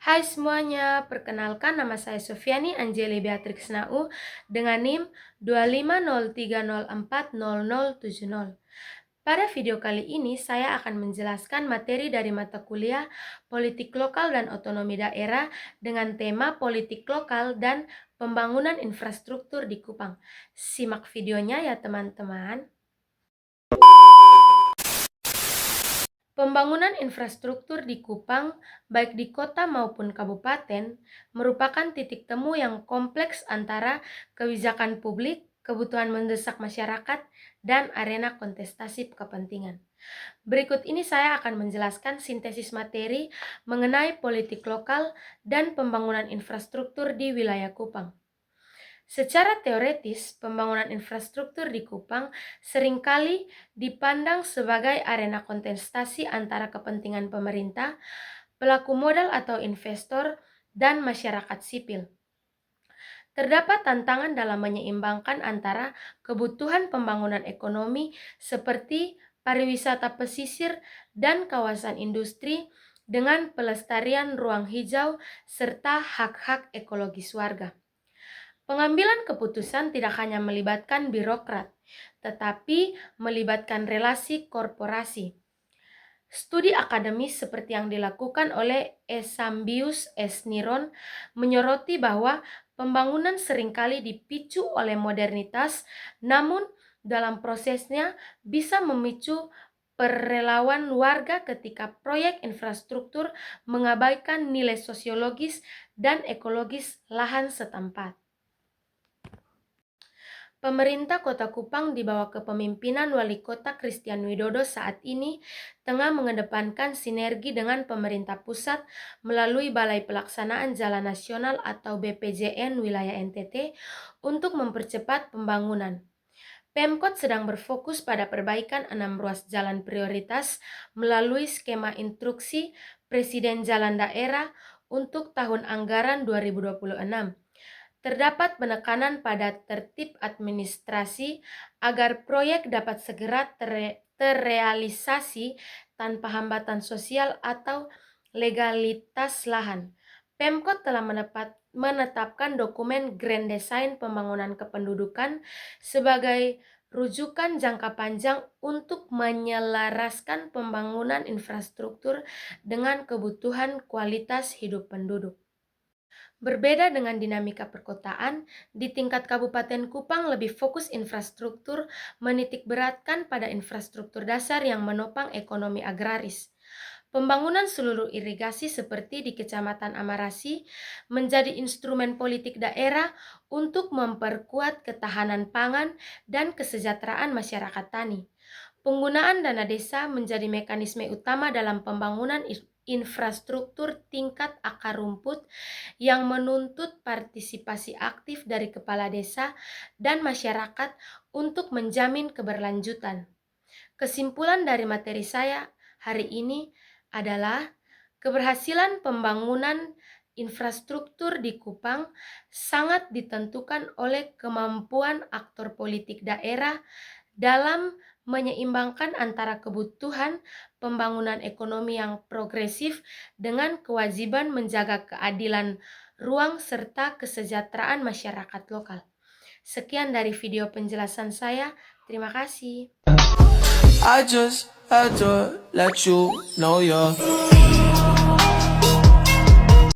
Hai semuanya, perkenalkan nama saya Sofiani Anjeli Beatrix Nau dengan NIM 25030400070. Pada video kali ini saya akan menjelaskan materi dari mata kuliah Politik Lokal dan Otonomi Daerah dengan tema Politik Lokal dan Pembangunan Infrastruktur di Kupang. Simak videonya ya teman-teman. Pembangunan infrastruktur di Kupang, baik di kota maupun kabupaten, merupakan titik temu yang kompleks antara kebijakan publik, kebutuhan mendesak masyarakat, dan arena kontestasi kepentingan. Berikut ini saya akan menjelaskan sintesis materi mengenai politik lokal dan pembangunan infrastruktur di wilayah Kupang. Secara teoretis, pembangunan infrastruktur di Kupang seringkali dipandang sebagai arena kontestasi antara kepentingan pemerintah, pelaku modal atau investor, dan masyarakat sipil. Terdapat tantangan dalam menyeimbangkan antara kebutuhan pembangunan ekonomi seperti pariwisata pesisir dan kawasan industri dengan pelestarian ruang hijau serta hak-hak ekologis warga. Pengambilan keputusan tidak hanya melibatkan birokrat, tetapi melibatkan relasi korporasi. Studi akademis seperti yang dilakukan oleh Esambius S. Niron menyoroti bahwa pembangunan seringkali dipicu oleh modernitas, namun dalam prosesnya bisa memicu perelawan warga ketika proyek infrastruktur mengabaikan nilai sosiologis dan ekologis lahan setempat. Pemerintah Kota Kupang di bawah kepemimpinan Wali Kota Christian Widodo saat ini tengah mengedepankan sinergi dengan pemerintah pusat melalui Balai Pelaksanaan Jalan Nasional atau BPJN wilayah NTT untuk mempercepat pembangunan. Pemkot sedang berfokus pada perbaikan 6 ruas jalan prioritas melalui skema instruksi Presiden Jalan Daerah untuk tahun anggaran 2026. Terdapat penekanan pada tertib administrasi agar proyek dapat segera terrealisasi tanpa hambatan sosial atau legalitas lahan. Pemkot telah menetapkan dokumen Grand Design Pembangunan Kependudukan sebagai rujukan jangka panjang untuk menyelaraskan pembangunan infrastruktur dengan kebutuhan kualitas hidup penduduk. Berbeda dengan dinamika perkotaan, di tingkat Kabupaten Kupang lebih fokus infrastruktur menitikberatkan pada infrastruktur dasar yang menopang ekonomi agraris. Pembangunan seluruh irigasi seperti di Kecamatan Amarasi menjadi instrumen politik daerah untuk memperkuat ketahanan pangan dan kesejahteraan masyarakat tani. Penggunaan dana desa menjadi mekanisme utama dalam pembangunan infrastruktur tingkat akar rumput yang menuntut partisipasi aktif dari kepala desa dan masyarakat untuk menjamin keberlanjutan. Kesimpulan dari materi saya hari ini adalah keberhasilan pembangunan infrastruktur di Kupang sangat ditentukan oleh kemampuan aktor politik daerah dalam menyeimbangkan antara kebutuhan pembangunan ekonomi yang progresif dengan kewajiban menjaga keadilan ruang serta kesejahteraan masyarakat lokal. Sekian dari video penjelasan saya. Terima kasih. I just had to let you know you're